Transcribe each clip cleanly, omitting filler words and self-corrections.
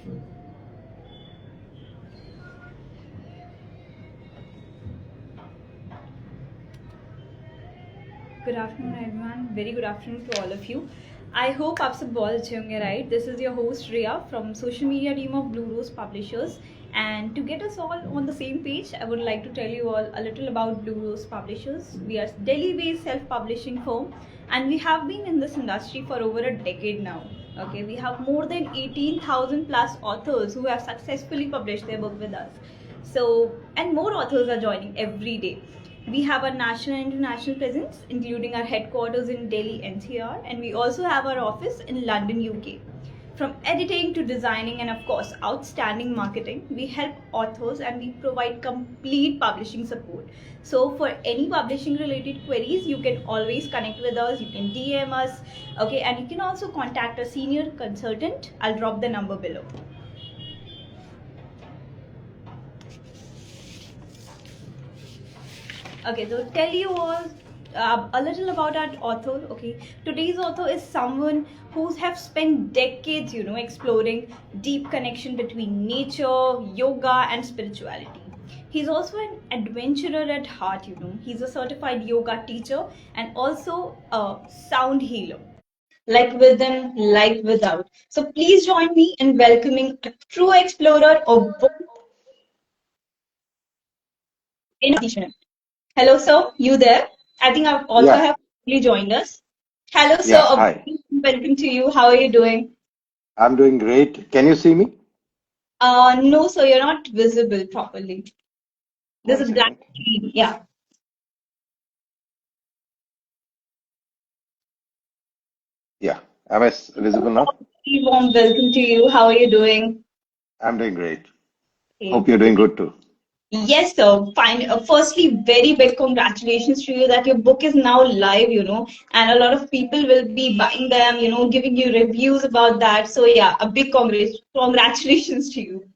Good afternoon, everyone. Very good afternoon to all of you. I hope आप सब बहुत अच्छे होंगे, right? This is your host Riya from social media team of Blue Rose Publishers. And to get us all on the same page, I would like to tell you all a little about Blue Rose Publishers. We are a Delhi-based self-publishing firm, and we have been in this industry for over a decade now. Okay, we have more than 18,000 plus authors who have successfully published their book with us. So, and more authors are joining every day. We have a national and international presence, including our headquarters in Delhi, NCR, and we also have our office in London, UK. From editing to designing and of course outstanding marketing, we help authors and we provide complete publishing support. So for any publishing related queries, you can always connect with us, you can DM us, okay, and you can also contact a senior consultant. I'll drop the number below. Okay, so tell you all a little about our author. Okay, today's author is someone who have spent decades, exploring deep connection between nature, yoga, and spirituality. He's also an adventurer at heart. He's a certified yoga teacher and also a sound healer. Like within, like without. So please join me in welcoming a true explorer of both in Ratheesh Menon. Hello, sir. You there? I think I've also Yeah, have joined us. Hello, sir. yeah, A hi. very welcome to you. How are you doing? I'm doing great. Can you see me? No, sir. You're not visible properly. There's One a black second. screen. Yeah. Yeah. Am I visible now? Very warm welcome to you. How are you doing? I'm doing great. Okay. Hope you're doing good too. Yes, sir. Fine. Firstly, very big congratulations to you that your book is now live, and a lot of people will be buying them, giving you reviews about that. So, yeah, a big congratulations to you.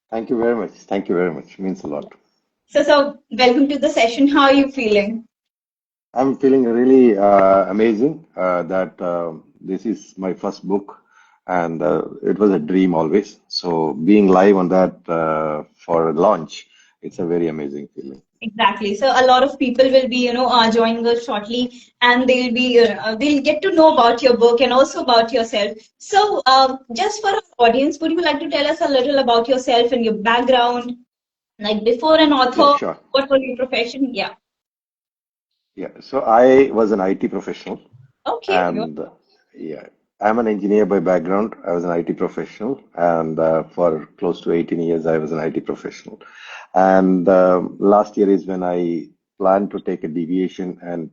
Thank you very much. Thank you very much. Means a lot. So, welcome to the session. How are you feeling? I'm feeling really amazing that this is my first book, and it was a dream always. So being live on that for launch, it's a very amazing feeling. Exactly. So a lot of people will be, joining us shortly, and they'll get to know about your book and also about yourself. So, just for our audience, would you like to tell us a little about yourself and your background? Like before an Yeah, author, sure. what was your profession? Yeah. Yeah. So I was an IT professional. Okay. And yeah, I'm an engineer by background. I was an IT professional, and for close to 18 years, I was an IT professional. And last year is when I planned to take a deviation and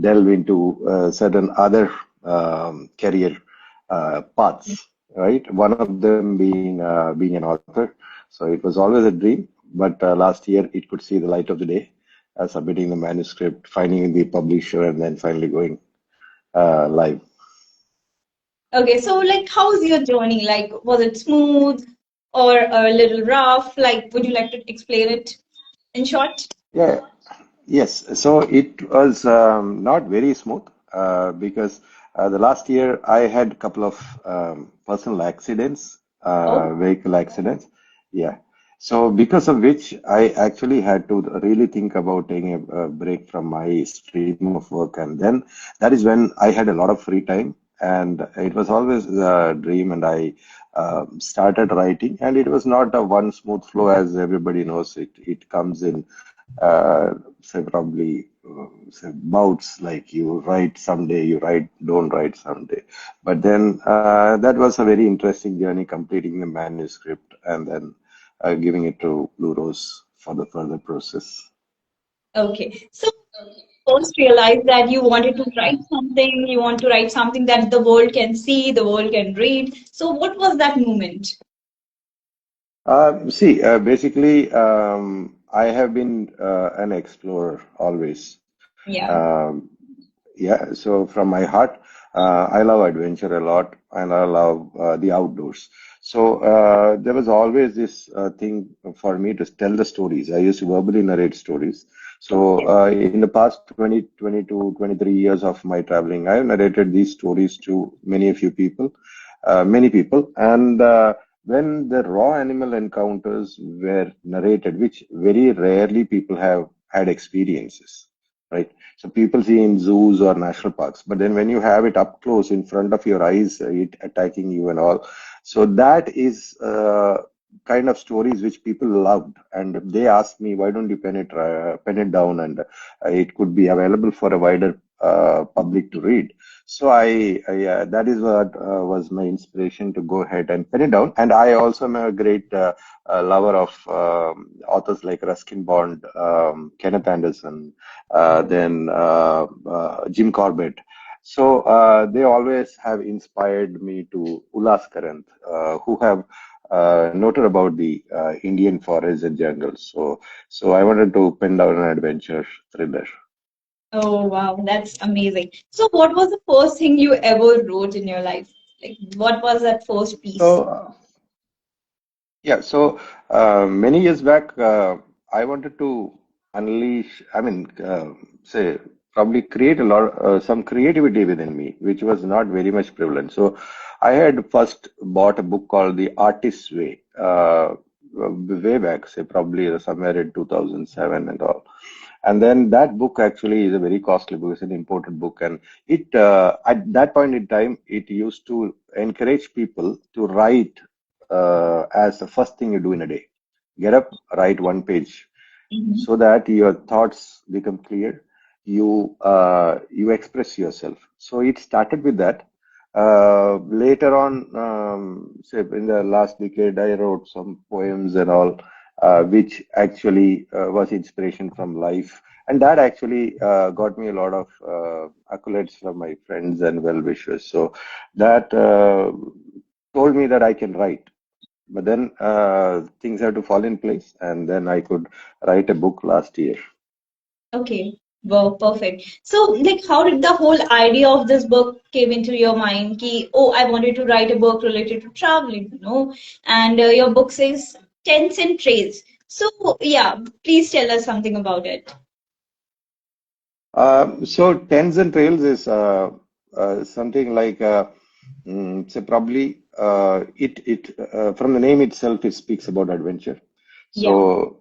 delve into certain other career paths. Right, one of them being an author. So it was always a dream, but last year it could see the light of the day, submitting the manuscript, finding the publisher, and then finally going live. Okay. So, like, how was your journey? Like, was it smooth or a little rough? Like, would you like to explain it in short? Yeah, yes. So it was not very smooth because the last year I had a couple of personal accidents, Oh, vehicle accidents. Yeah. So because of which I actually had to really think about taking a break from my stream of work, and then that is when I had a lot of free time, and it was always a dream, and I started writing, and it was not a one smooth flow as everybody knows. It comes in say probably say bouts, like you write someday, you write, don't write someday. But then that was a very interesting journey, completing the manuscript and then giving it to Blue Rose for the further process. okay. So first realized that you wanted to write something, you want to write something that the world can see, the world can read. So what was that moment? See, basically, I have been an explorer always. Yeah. Um, yeah, so from my heart, I love adventure a lot, and I love the outdoors. So there was always this thing for me to tell the stories. I used to verbally narrate stories. So Okay. in the past 20, 22, 23 years of my traveling, I have narrated these stories to many people, and when the raw animal encounters were narrated, which very rarely people have had experiences, right? So people see in zoos or national parks, but then when you have it up close in front of your eyes, it attacking you and all, so that is kind of stories which people loved, and they asked me, why don't you pen it down, and it could be available for a wider public to read. So that is what was my inspiration to go ahead and pen it down. And I also am a great lover of authors like Ruskin Bond, Kenneth Anderson, Jim Corbett. So they always have inspired me to Ulas Karanth, who have noted about the Indian forests and jungles. So I wanted to pen down an adventure thriller. Oh, wow, that's amazing. So, what was the first thing you ever wrote in your life? Like, what was that first piece? So yeah, so many years back, I wanted to unleash, say, probably create a lot, some creativity within me, which was not very much prevalent. So I had first bought a book called The Artist's Way, way back, say, probably somewhere in 2007 and all. And then that book actually is a very costly book. It's an imported book, and it at that point in time, it used to encourage people to write as the first thing you do in a day. Get up, write one page, Mhm. so that your thoughts become clear. You express yourself. So it started with that. Later on, say in the last decade, I wrote some poems and all, which actually was inspiration from life, and that actually got me a lot of accolades from my friends and well wishers. So that told me that I can write. But then things had to fall in place, and then I could write a book last year. Okay, well, perfect. So, like, how did the whole idea of this book came into your mind? Ki, oh, I wanted to write a book related to traveling, and your book says Tents and Trails. So, yeah, please tell us something about it. So Tens and Trails is something like so probably it from the name itself it speaks about adventure. Yeah. So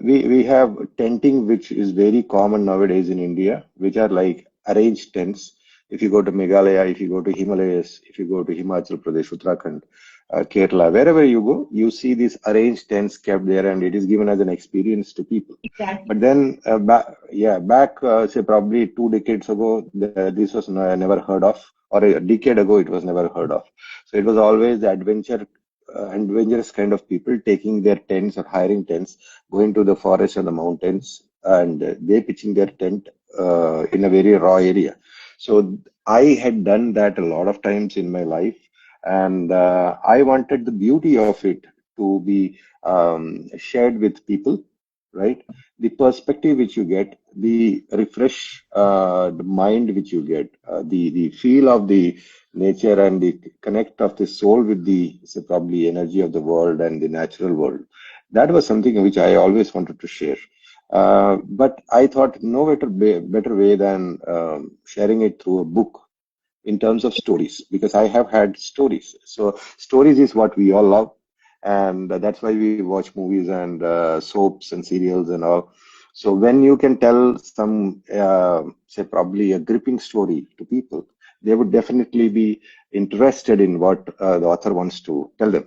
we have tenting, which is very common nowadays in India, which are like arranged tents. If you go to Meghalaya, if you go to Himalayas, if you go to Himachal Pradesh, Uttarakhand, Kerala, wherever you go, you see these arranged tents kept there, and it is given as an experience to people. Exactly. But then, back say probably 2 decades ago, this was never heard of, or a decade ago, it was never heard of. So it was always the adventurous kind of people taking their tents or hiring tents, going to the forest and the mountains, and they pitching their tent in a very raw area. So I had done that a lot of times in my life, and I wanted the beauty of it to be shared with people, right? The perspective which you get, the refresh, the mind which you get, the feel of the nature and the connect of the soul with the say, probably energy of the world and the natural world. That was something which I always wanted to share. But I thought no better way than sharing it through a book in terms of stories, because I have had stories. So stories is what we all love, and that's why we watch movies and soaps and serials and all. So when you can tell some, say probably a gripping story to people, they would definitely be interested in what the author wants to tell them.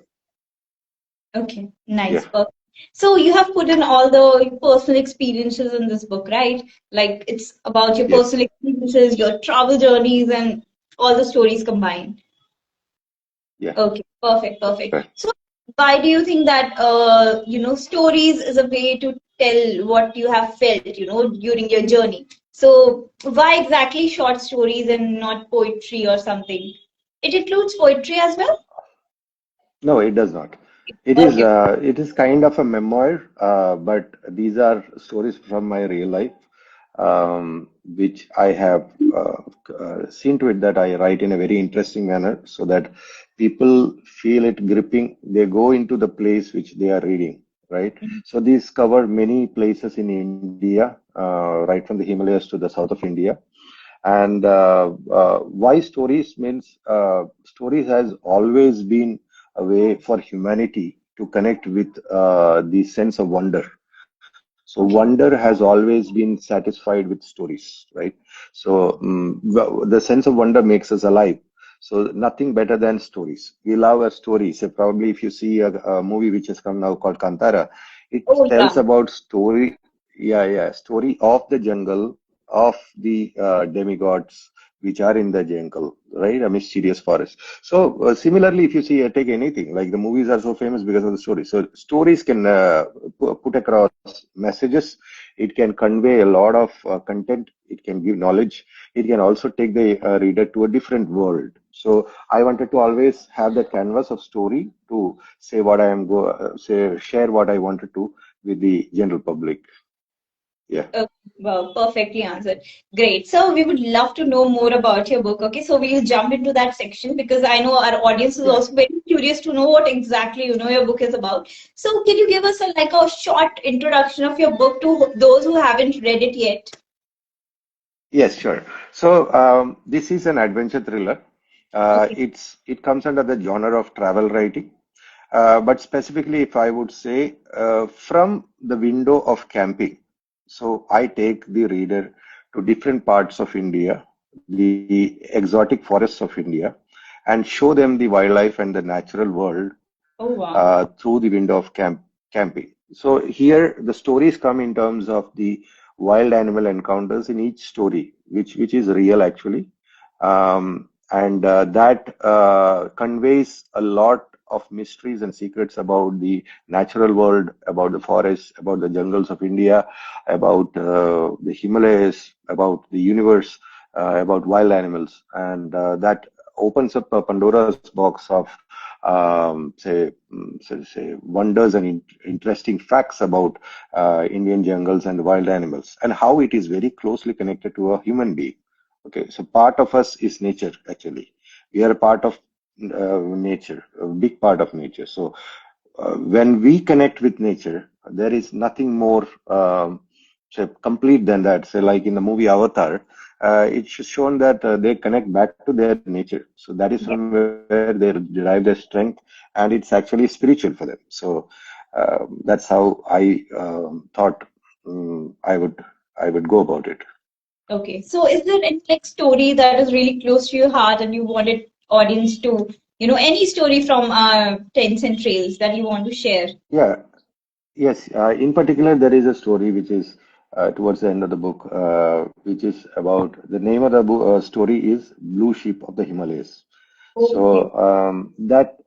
Okay, nice. Yeah. Perfect. So you have put in all the personal experiences in this book, right? Like it's about your Yes. personal experiences, your travel journeys, and all the stories combined. Yeah. Okay, perfect, perfect. Right. So why do you think that stories is a way to tell what you have felt, during your journey? So why exactly short stories and not poetry or something? It includes poetry as well? No, it does not. Okay. It is kind of a memoir, but these are stories from my real life, which I have seen to it that I write in a very interesting manner so that people feel it gripping. They go into the place which they are reading, right? So these cover many places in India, right from the Himalayas to the south of India. And why stories means stories has always been a way for humanity to connect with the sense of wonder. So Okay. wonder has always been satisfied with stories, right? So the sense of wonder makes us alive. So nothing better than stories. We love a story. So probably if you see a movie which has come now called Kantara, it Oh tells yeah. about story. Yeah, yeah, story of the jungle, of the demigods which are in the jungle, right? A mysterious forest. So similarly, if you see, take anything like the movies are so famous because of the stories. So stories can put across messages. It can convey a lot of content. It can give knowledge. It can also take the reader to a different world. So I wanted to always have the canvas of story to say what I am say share what I wanted to with the general public. Yeah. Uh, well, perfectly answered. Great. So we would love to know more about your book. Okay, so we'll jump into that section because I know our audience is Yeah. also very curious to know what exactly your book is about. So can you give us a short introduction of your book to those who haven't read it yet? Yes, sure. So this is an adventure thriller. Okay. It comes under the genre of travel writing, but specifically, if I would say, from the window of camping. So I take the reader to different parts of India, the exotic forests of India, and show them the wildlife and the natural world Oh wow. through the window of camping. So here the stories come in terms of the wild animal encounters in each story, which is real actually, and that conveys a lot of mysteries and secrets about the natural world, about the forests, about the jungles of India, about the Himalayas, about the universe, about wild animals, and that opens up a Pandora's box of say wonders and interesting facts about Indian jungles and wild animals and how it is very closely connected to a human being. Okay, so part of us is nature actually. We are a part of nature, a big part of nature. So when we connect with nature, there is nothing more say, complete than that. So, like in the movie Avatar, it's shown that they connect back to their nature. So that is from where they derive their strength, and it's actually spiritual for them. So that's how I thought I would go about it. Okay. So is there any story that is really close to your heart and you wanted audience to, any story from Tents and Trails that you want to share? Yeah. Yes, in particular, there is a story which is towards the end of the book, which is about the name of the story is Blue Sheep of the Himalayas. Okay. So that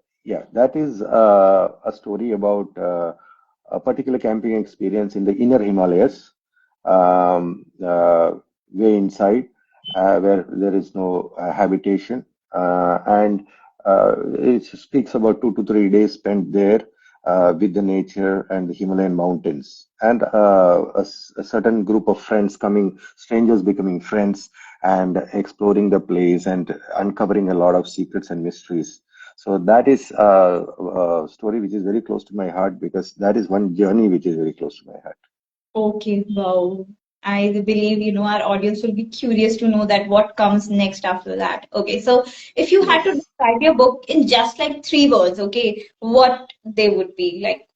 is a story about a particular camping experience in the inner Himalayas, way inside, where there is no habitation, and it speaks about 2 to 3 days spent there with the nature and the Himalayan mountains, and a certain group of friends coming, strangers becoming friends, and exploring the place and uncovering a lot of secrets and mysteries. So that is a story which is very close to my heart because that is one journey which is very close to my heart. Okay, wow. I believe, our audience will be curious to know that what comes next after that. Okay, so if you had to Yes, describe your book in just like 3 words, okay, what they would be, like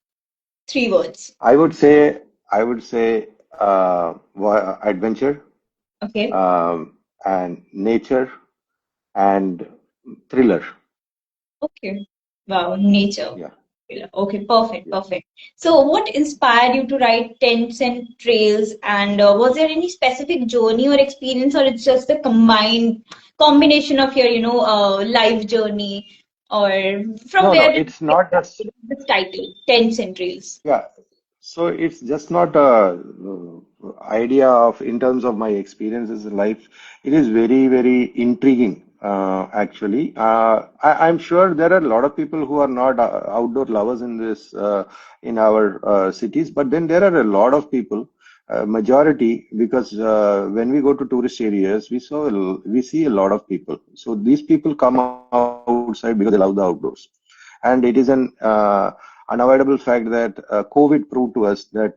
3 words. I would say adventure, Okay. and nature and thriller. Okay. Wow, nature. Yeah, Okay, perfect, yeah. perfect. So, what inspired you to write Tents and Trails? And was there any specific journey or experience, or it's just the combined combination of your, life journey, or from No, no, where did it's you not get just. this title, Tents and Trails? Yeah. So it's just not a idea of in terms of my experiences in life. It is very, very intriguing, actually. I'm sure there are a lot of people who are not outdoor lovers in this in our cities, but then there are a lot of people, majority, because when we go to tourist areas, we see a lot of people. So these people come outside because they love the outdoors, and it is an unavoidable fact that COVID proved to us that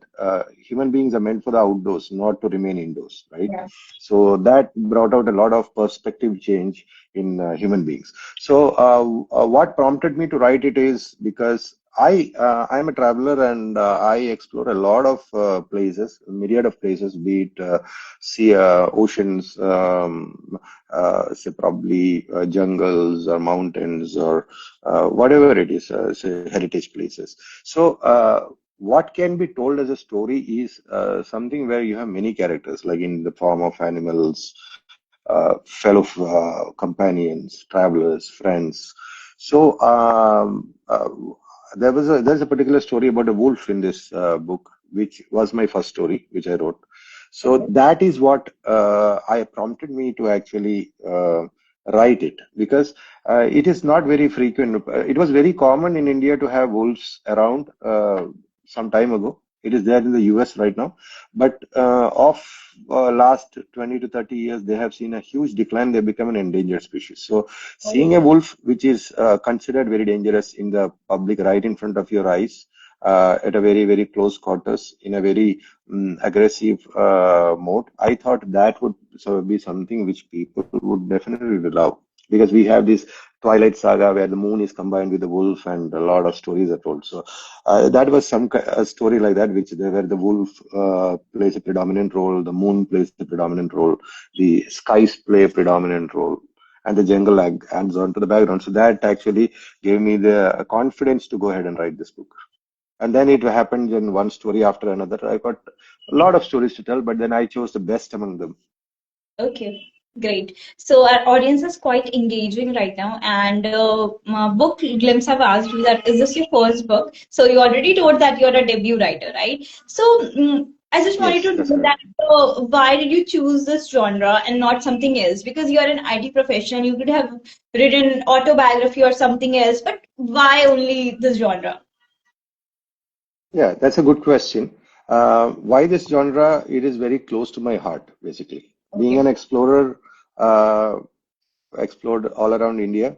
human beings are meant for the outdoors, not to remain indoors, right? Yeah. So that brought out a lot of perspective change in human beings. So what prompted me to write it is because I'm a traveler and I explore a lot of places, a myriad of places, be it sea, oceans, say probably jungles or mountains or whatever it is, say heritage places. So what can be told as a story is something where you have many characters, like in the form of animals, fellow companions, travelers, friends. So there's a particular story about a wolf in this book, which was my first story, which I wrote. So Okay. that is what I prompted me to actually write it, because it is not very frequent. It was very common in India to have wolves around some time ago. It is there in the US right now, but of last 20 to 30 years, they have seen a huge decline. They become an endangered species. So seeing Oh, a wolf, which is considered very dangerous in the public, right in front of your eyes, at a very, very close quarters, in a very aggressive mode, I thought that would sort of be something which people would definitely love. Because we have this Twilight Saga where the moon is combined with the wolf, and a lot of stories are told. So that was a story like that, where the wolf plays a predominant role, the moon plays a predominant role, the skies play a predominant role, and the jungle adds on to the background. So that actually gave me the confidence to go ahead and write this book. And then it happened in one story after another. I got a lot of stories to tell, but then I chose the best among them. okay, great. So our audience is quite engaging right now, and my book glimpse have asked you that is this your first book? So you already told that you're a debut writer, right? So I just wanted Yes, to that's know correct. that why did you choose this genre and not something else? Because you are an IT professional, you could have written autobiography or something else, but why only this genre? Yeah, that's a good question. Why this genre? It is very close to my heart, basically. Being an Okay. explorer, uh, explored all around India.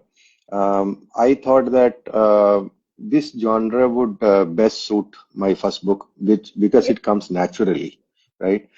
I thought that this genre would best suit my first book, which because it comes naturally, right?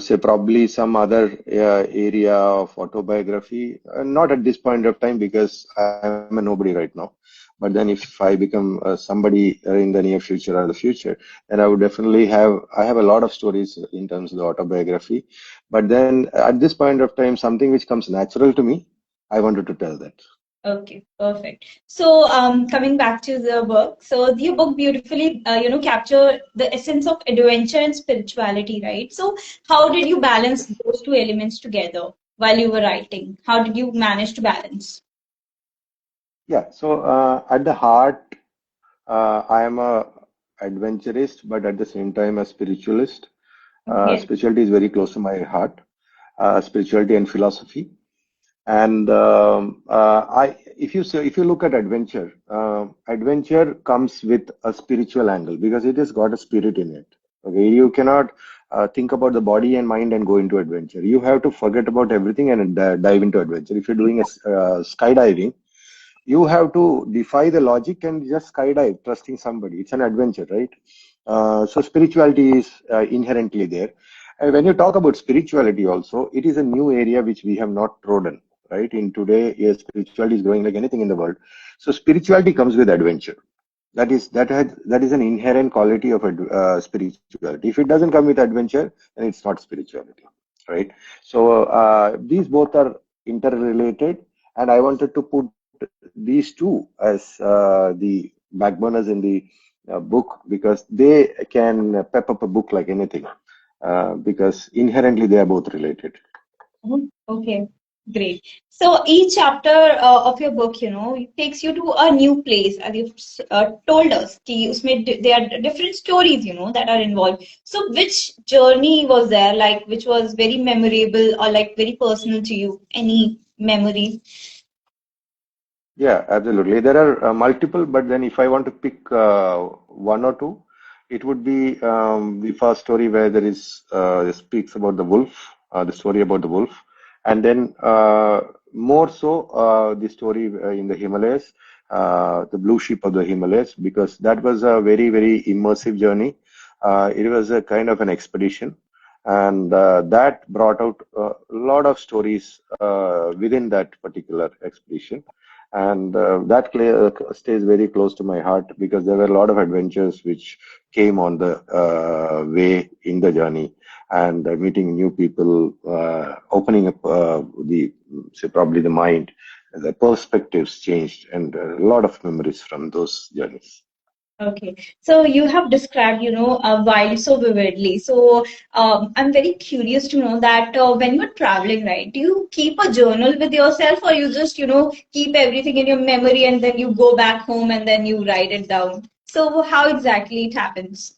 Say probably some other area of autobiography, not at this point of time because I'm a nobody right now. But then if I become somebody in the near future or the future, then I would definitely I have a lot of stories in terms of the autobiography. But then at this point of time, something which comes natural to me, I wanted to tell that. Okay, perfect. So, coming back to the book, so the book beautifully, capture the essence of adventure and spirituality, right? So, how did you balance those two elements together while you were writing? How did you manage to balance? Yeah. So at the heart, I am a adventurist, but at the same time a spiritualist. Yes. Spirituality is very close to my heart. Spirituality and philosophy. And if you look at adventure, adventure comes with a spiritual angle because it has got a spirit in it. Okay, you cannot think about the body and mind and go into adventure. You have to forget about everything and dive into adventure. If you're doing skydiving, you have to defy the logic and just skydive, trusting somebody. It's an adventure, right? So spirituality is inherently there. And when you talk about spirituality also, it is a new area which we have not trodden, right? In today, yes, spirituality is growing like anything in the world. So spirituality comes with adventure. That is an inherent quality of spirituality. If it doesn't come with adventure, then it's not spirituality, right? So these both are interrelated, and I wanted to put these two as the backboners in the book because they can pep up a book like anything because inherently they are both related. Mhm. Okay, great. So each chapter of your book, it takes you to a new place, as you've told us. कि उसमें there are different stories, that are involved. So which journey was there, like which was very memorable or like very personal to you? Any memory? Yeah, absolutely. There are multiple, but then if I want to pick one or two, it would be the first story where there is speaks about the wolf, the story about the wolf, And then more so the story in the Himalayas, the blue sheep of the Himalayas, because that was a very, very immersive journey. It was a kind of an expedition, and that brought out a lot of stories within that particular expedition. And that stays very close to my heart because there were a lot of adventures which came on the way in the journey, and meeting new people, opening up the, say, probably the mind, the perspectives changed, and a lot of memories from those journeys. Okay, so you have described, wild so vividly. So I'm very curious to know that when you're traveling, right, do you keep a journal with yourself, or you just, keep everything in your memory and then you go back home and then you write it down? So how exactly it happens?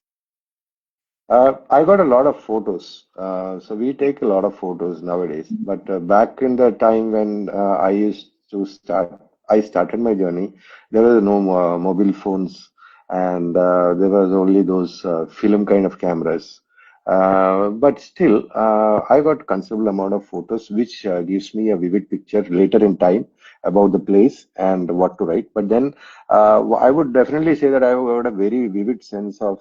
I got a lot of photos. So we take a lot of photos nowadays. But back in the time when I started my journey, there were no mobile phones, and there was only those film kind of cameras. But still, I got considerable amount of photos, which gives me a vivid picture later in time about the place and what to write. But then I would definitely say that I got a very vivid sense of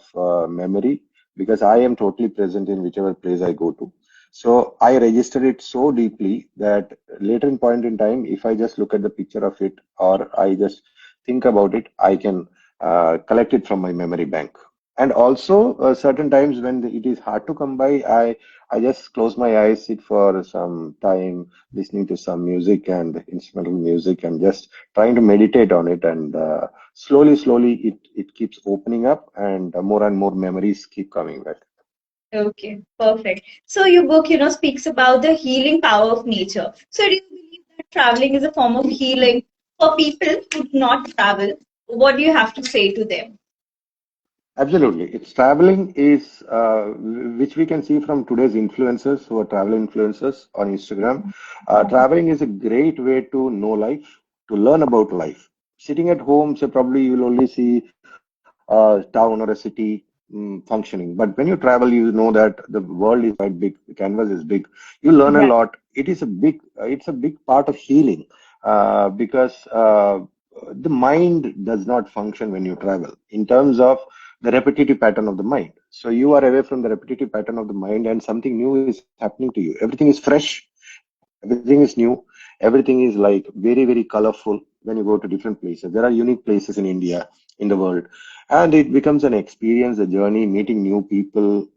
memory because I am totally present in whichever place I go to. So I register it so deeply that later in point in time, if I just look at the picture of it or I just think about it, I can collect it from my memory bank. And also, certain times when it is hard to come by, I just close my eyes, sit for some time, listening to some music and instrumental music, and just trying to meditate on it. And slowly, it keeps opening up, and more memories keep coming back. Okay, perfect. So your book, speaks about the healing power of nature. So do you believe that traveling is a form of healing for people who do not travel? What do you have to say to them? Absolutely. It's traveling is, which we can see from today's influencers who are travel influencers on Instagram. Traveling is a great way to know life, to learn about life. Sitting at home, so probably you will only see a town or a city functioning. But when you travel, you know that the world is quite big, the canvas is big. You learn a Right. lot. It's a big part of healing because the mind does not function when you travel in terms of the repetitive pattern of the mind. So you are away from the repetitive pattern of the mind, and something new is happening to you. Everything is fresh, everything is new, everything is like very, very colorful when you go to different places. There are unique places in India, in the world, and it becomes an experience, a journey, meeting new people.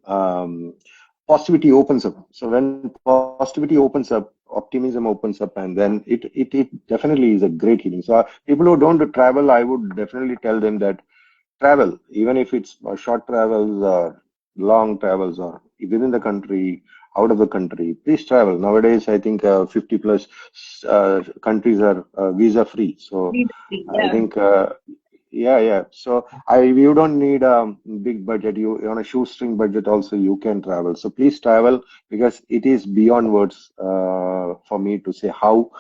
Positivity opens up. So when positivity opens up, optimism opens up, and then it definitely is a great healing. So people who don't travel, I would definitely tell them that travel, even if it's short travels or long travels or within the country, out of the country, please travel. Nowadays, I think 50 plus countries are visa free. So I Yeah. think, yeah. So you don't need a big budget. You on a shoestring budget also you can travel. So please travel because it is beyond words for me to say how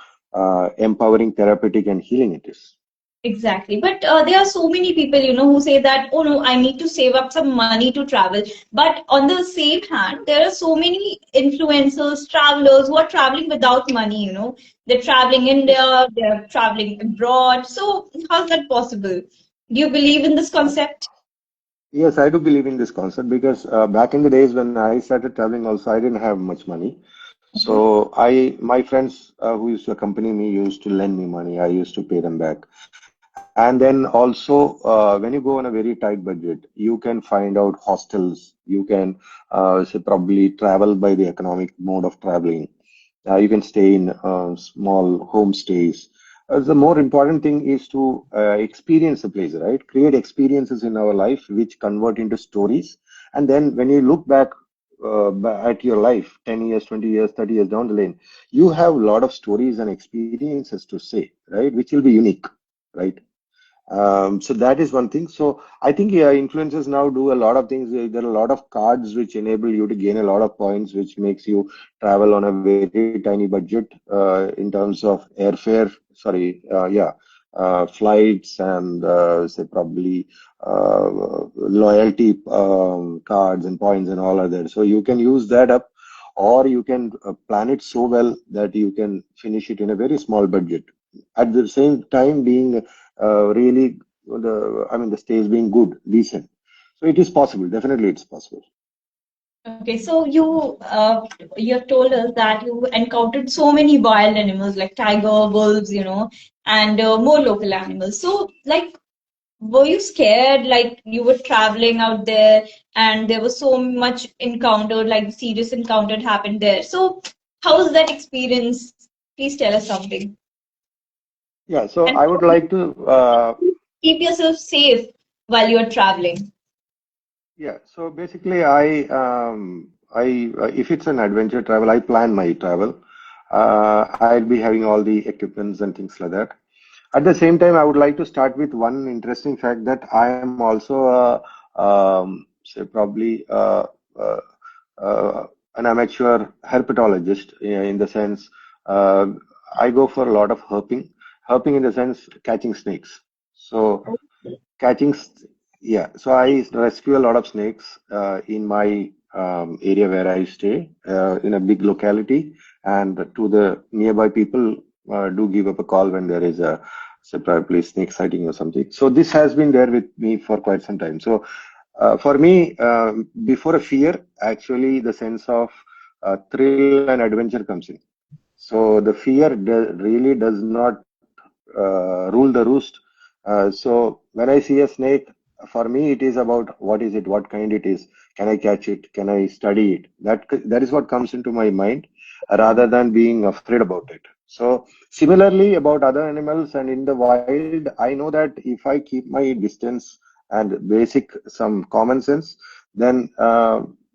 empowering, therapeutic, and healing it is. Exactly. But there are so many people, who say that, oh no, I need to save up some money to travel. But on the same hand, there are so many influencers, travelers who are traveling without money, They're traveling India, they're traveling abroad. So how's that possible? Do you believe in this concept? Yes, I do believe in this concept because back in the days when I started traveling, also I didn't have much money. So my friends who used to accompany me used to lend me money. I used to pay them back. And then also, when you go on a very tight budget, you can find out hostels. You can say probably travel by the economic mode of traveling. You can stay in small homestays. The more important thing is to experience the place, right? Create experiences in our life which convert into stories. And then when you look back at your life, 10 years, 20 years, 30 years down the lane, you have a lot of stories and experiences to say, right? Which will be unique, right? So that is one thing. So I think yeah, influencers now do a lot of things. There are a lot of cards which enable you to gain a lot of points, which makes you travel on a very tiny budget in terms of airfare. Sorry, flights and say probably loyalty cards and points and all are there. So you can use that up. or you can plan it so well that you can finish it in a very small budget. At the same time, being really the stage being good, decent. So it is possible. Definitely, it's possible. Okay, so you have told us that you encountered so many wild animals like tiger, wolves, and more local animals. So, like, were you scared? Like, you were traveling out there, and there was so much encounter, like serious encounter happened there. So, how was that experience? Please tell us something. Yeah. So And I how would do like to. you keep yourself safe while you are traveling? Yeah. So basically, if it's an adventure travel, I plan my travel. I'll be having all the equipments and things like that. At the same time, I would like to start with one interesting fact that I am also say probably uh, uh, an amateur herpetologist in the sense uh, I go for a lot of herping in the sense catching snakes. So catching, yeah. So I rescue a lot of snakes in my area where I stay in a big locality, and to the nearby people do give up a call when there is a say probably snake sighting or something. So this has been there with me for quite some time. So for me, before a fear, actually the sense of thrill and adventure comes in. So the fear really does not rule the roost. So when I see a snake, for me it is about what is it, what kind it is, can I catch it, can I study it? That is what comes into my mind, rather than being afraid about it. So similarly about other animals and in the wild, I know that if I keep my distance and basic some common sense, then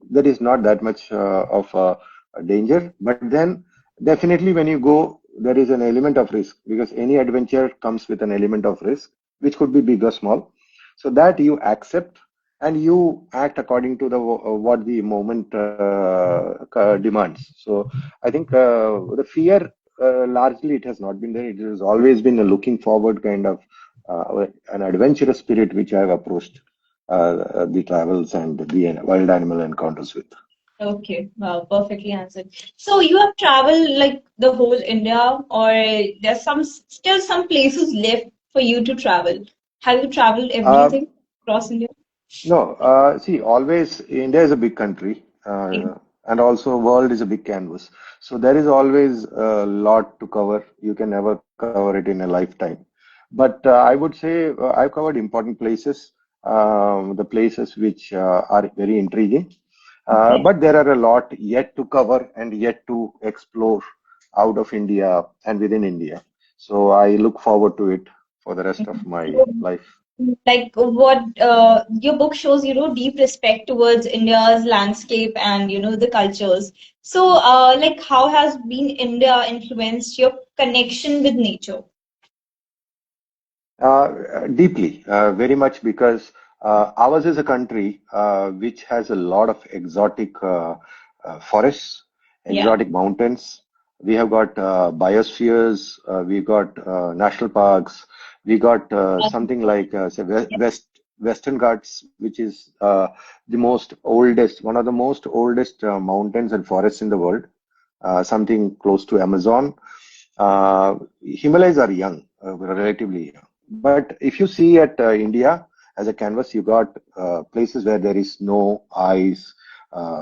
there is not that much of a danger. But then definitely, when you go, there is an element of risk because any adventure comes with an element of risk, which could be big or small. So that you accept and you act according to the what the moment demands. So I think the fear largely it has not been there. It has always been a looking forward kind of an adventurous spirit which I have approached the travels and the wild animal encounters with. Okay, wow, perfectly answered. So you have traveled like the whole India, or there's still some places left for you to travel? Have you traveled Uh, everything across India? No, see, always India is a big country, and also world is a big canvas. So there is always a lot to cover. You can never cover it in a lifetime. But I would say I've covered important places, the places which are very intriguing. Okay. But there are a lot yet to cover and yet to explore out of India and within India. So I look forward to it for the rest of my So, life. like what your book shows, deep respect towards India's landscape and the cultures. So, like, how has been India influenced your connection with nature? Deeply, very much because ours is a country which has a lot of exotic forests, Yeah. exotic mountains. We have got biospheres, we got national parks, we got something like say Western Ghats, which is the most oldest, one of the most oldest mountains and forests in the world, something close to Amazon. Himalayas are young, relatively young. But if you see at India as a canvas, you got places where there is snow, ice,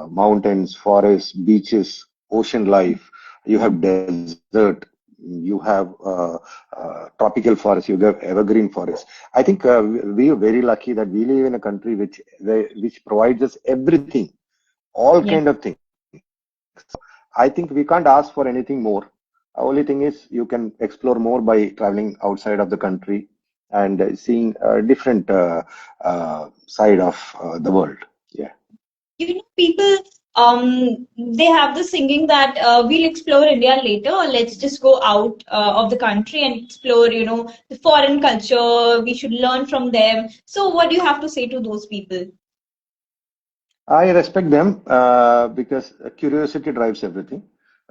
mountains, forests, beaches, ocean life. You have desert. You have tropical forest. You have evergreen forest. I think we are very lucky that we live in a country which provides us everything, all Yeah. kind of things. So I think we can't ask for anything more. Only thing is you can explore more by traveling outside of the country and seeing a different side of the world. Yeah. People they have the singing that we'll explore India later, or let's just go out of the country and explore, the foreign culture. We should learn from them. So, what do you have to say to those people? I respect them because curiosity drives everything.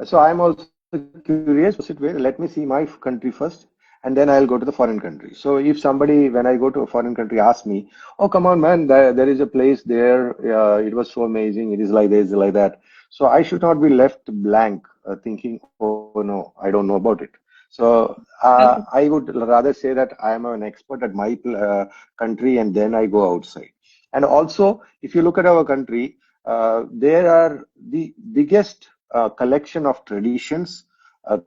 So I'm also curious, opposite way. Let me see my country first, and then I'll go to the foreign country. So if somebody, when I go to a foreign country, asks me, "Oh, come on, man, there is a place there. It was so amazing. It is like this, like that." So I should not be left blank, thinking, oh no, I don't know about it. So Okay. I would rather say that I am an expert at my country and then I go outside. And also, if you look at our country, there are the biggest collection of traditions,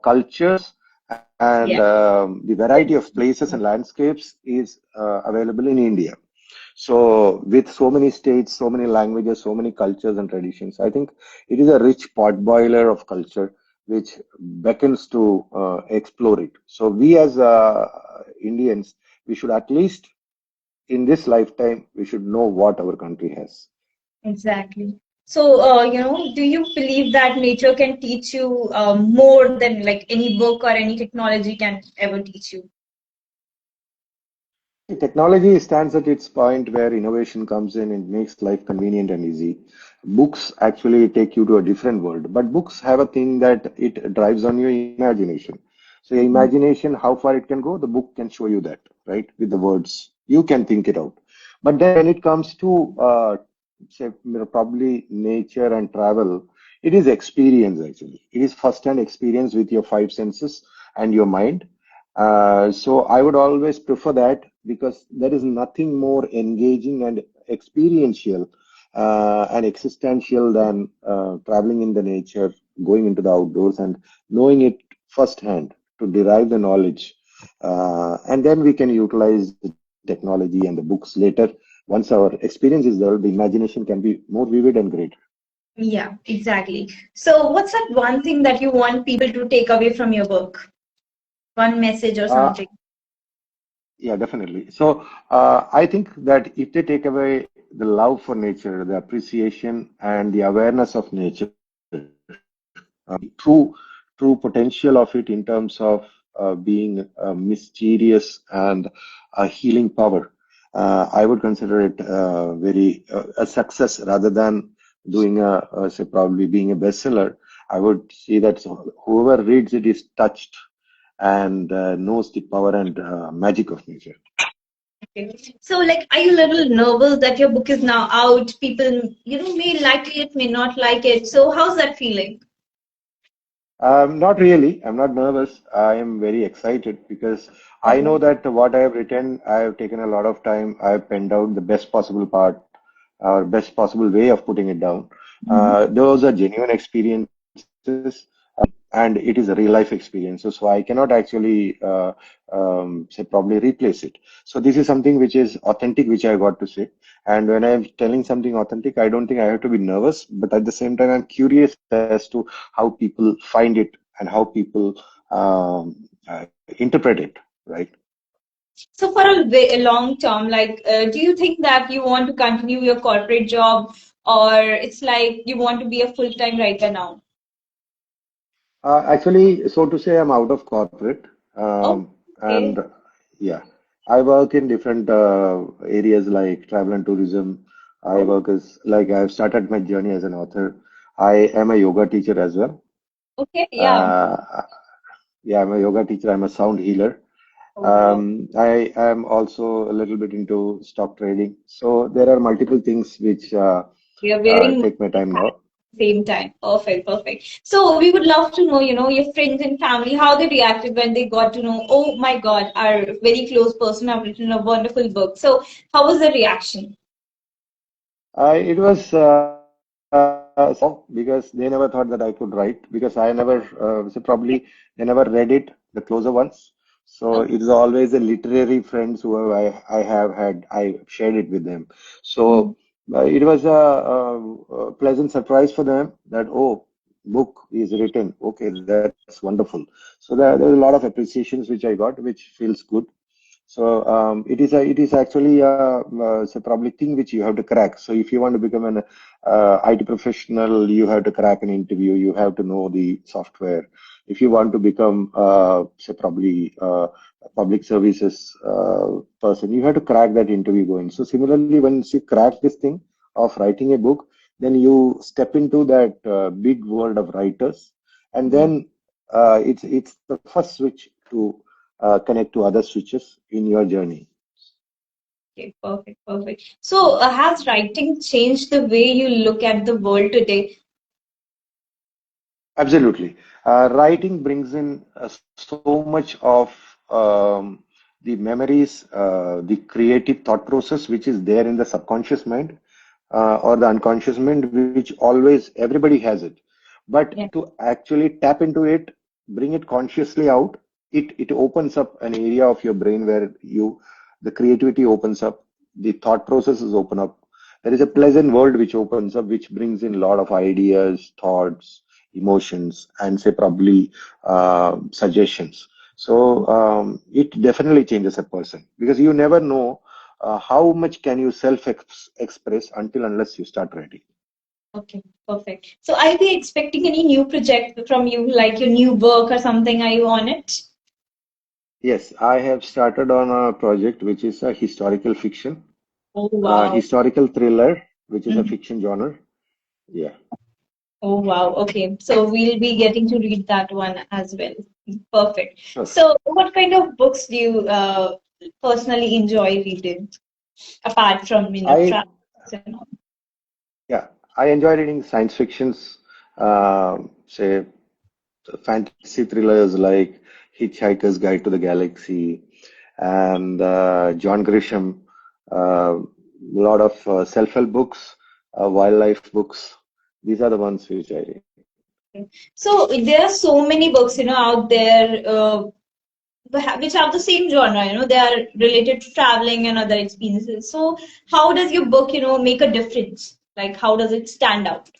cultures, and Yeah. the variety of places and landscapes is available in India. So, with so many states, so many languages, so many cultures and traditions, I think it is a rich potboiler of culture which beckons to explore it. So, we as Indians, we should at least in this lifetime, we should know what our country has. Exactly. So, do you believe that nature can teach you more than like any book or any technology can ever teach you? See, technology stands at its point where innovation comes in and makes life convenient and easy. Books actually take you to a different world, but books have a thing that it drives on your imagination. So, your imagination, how far it can go, the book can show you that, right? With the words, you can think it out. But then when it comes to, say, probably nature and travel, it is experience actually. It is first-hand experience with your five senses and your mind. So I would always prefer that because there is nothing more engaging and experiential and existential than traveling in the nature, going into the outdoors and knowing it firsthand to derive the knowledge. And then we can utilize the technology and the books later. Once our experience is there, the imagination can be more vivid and great. Yeah, exactly. So, what's that one thing that you want people to take away from your book? One message or Uh, something? Yeah, definitely. So I think that if they take away the love for nature, the appreciation and the awareness of nature, true potential of it in terms of being mysterious and a healing power, I would consider it very a success rather than doing say probably being a bestseller. I would see that whoever reads it is touched and knows the power and magic of nature. Okay. So, like, are you a little nervous that your book is now out? People, may like it, may not like it. So, how's that feeling? Not really. I'm not nervous. I am very excited because I know Okay. that what I have written, I have taken a lot of time. I have penned out the best possible part or best possible way of putting it down. Those are genuine experiences, and it is a real life experience. So I cannot actually say probably replace it. So this is something which is authentic, which I got to say. And when I'm telling something authentic, I don't think I have to be nervous, but at the same time, I'm curious as to how people find it and how people interpret it, right? So, for a long term, like, do you think that you want to continue your corporate job, or it's like you want to be a full-time writer now? Actually, so to say, I'm out of corporate, Oh, and okay. yeah, I work in different areas like travel and tourism. I Oh, work as like I've started my journey as an author. I am a yoga teacher as well. okay. Yeah. Uh, yeah, I'm a yoga teacher. I'm a sound healer. Oh, wow. I am also a little bit into stock trading. So there are multiple things which We are wearing take my time now. same time. Perfect, perfect. So we would love to know, your friends and family, how they reacted when they got to know, oh my God, our very close person have written a wonderful book. So how was the reaction? It was because they never thought that I could write because I never, so probably they never read it, the closer ones. So Okay. it is always the literary friends who I have had, I shared it with them. Mm. So it was a pleasant surprise for them that, oh, book is written. Okay, that's wonderful. So there's a lot of appreciations which I got, which feels good. So it is actually it's a probably thing which you have to crack. So if you want to become an IT professional, you have to crack an interview. You have to know the software. If you want to become say probably a public services person, you have to crack that interview going. So similarly, once you crack this thing of writing a book, then you step into that big world of writers, and Mm. then it's the first switch to connect to other switches in your journey. Okay, perfect, perfect. So has writing changed the way you look at the world today? Absolutely. Writing brings in so much of the memories, the creative thought process, which is there in the subconscious mind or the unconscious mind, which always everybody has it. But Yeah. to actually tap into it, bring it consciously out, it opens up an area of your brain where the creativity opens up, the thought processes open up. There is a pleasant world which opens up, which brings in a lot of ideas, thoughts, emotions, and say probably suggestions. So it definitely changes a person because you never know how much can you self express until unless you start writing. Okay, perfect. So are we expecting any new project from you, like your new book or something? Are you on it? Yes, I have started on a project which is a historical fiction, Oh, wow. historical thriller, which is a Mhm. fiction genre. Yeah, Oh, wow. Okay. So we'll be getting to read that one as well. Perfect. sure. So what kind of books do you personally enjoy reading apart from, I travels and all? yeah, I enjoy reading science fictions, say fantasy thrillers like Hitchhiker's Guide to the Galaxy and John Grisham, a lot of self-help books, wildlife books. These are the ones which I read. So there are so many books, out there, which have the same genre, they are related to traveling and other experiences. So how does your book, make a difference? Like how does it stand out?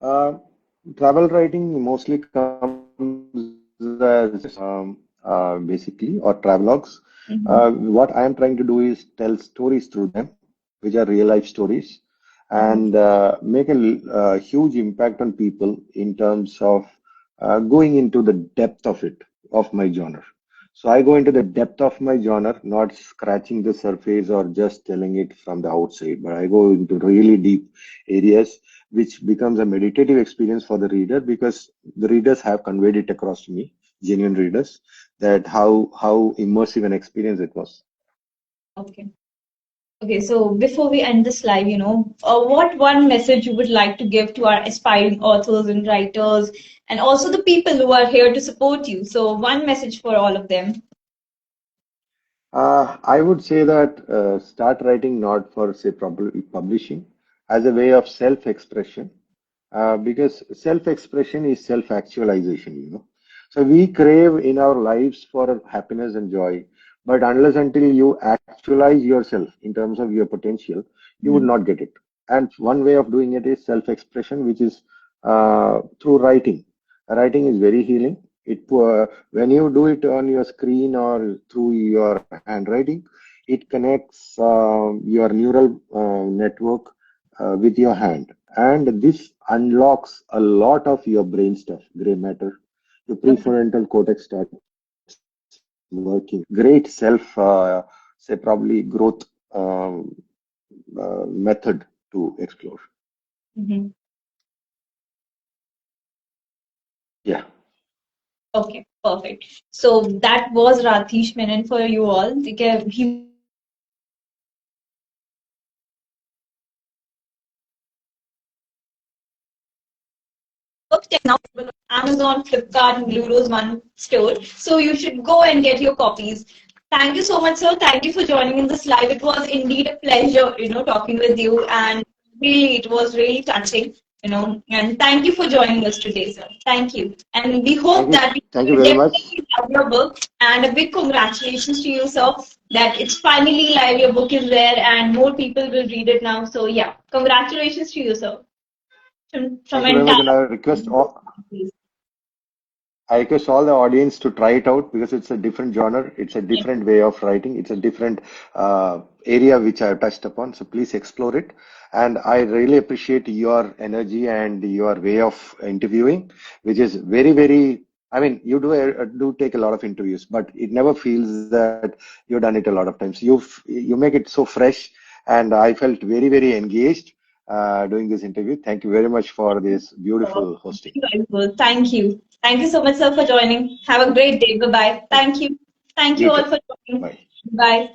Uh, Travel writing mostly comes as basically or travelogues. Mm-hmm. What I am trying to do is tell stories through them, which are real life stories, Mm-hmm. and make a huge impact on people in terms of going into the depth of it, of my genre. So I go into the depth of my genre, not scratching the surface or just telling it from the outside, but I go into really deep areas which becomes a meditative experience for the reader because the readers have conveyed it across to me, genuine readers, that how immersive an experience it was. Okay. Okay, so before we end this live, what one message you would like to give to our aspiring authors and writers, and also the people who are here to support you? So, one message for all of them. I would say that start writing not for say publishing as a way of self-expression because self-expression is self-actualization, you know. So we crave in our lives for happiness and joy, but unless until you actualize yourself in terms of your potential, you would Mhm. not get it. And one way of doing it is self-expression, which is through writing. Writing is very healing. When you do it on your screen or through your handwriting, it connects your neural network with your hand, and this unlocks a lot of your brain stuff, gray matter. Your Okay. prefrontal cortex starts working. Great self, say probably growth um, method to explore. Mhm. Yeah. Okay, perfect. So that was Ratheesh Menon for you all. He worked in Amazon, Flipkart, and Blue Rose One store. So you should go and get your copies. Thank you so much, sir. Thank you for joining in this live. It was indeed a pleasure, talking with you, and really, it was really touching, And thank you for joining us today, sir. Thank you. And we hope that we Thank you will very much. definitely have your book. And a big congratulations to you, sir, that it's finally live. Your book is there, and more people will read it now. So yeah, congratulations to you, sir, from Thank you very much, and entire. I request all the audience to try it out because it's a different genre, it's a different way of writing, it's a different area which I have touched upon. So please explore it. And I really appreciate your energy and your way of interviewing, which is very, very. I mean, you do take a lot of interviews, but it never feels that you've done it a lot of times. You make it so fresh, and I felt very, very engaged doing this interview. Thank you very much for this beautiful hosting. Very well. Thank you. Thank you so much, sir, for joining. Have a great day. Bye bye. Thank Thank you. Thank you you all too. for joining. Bye. Bye.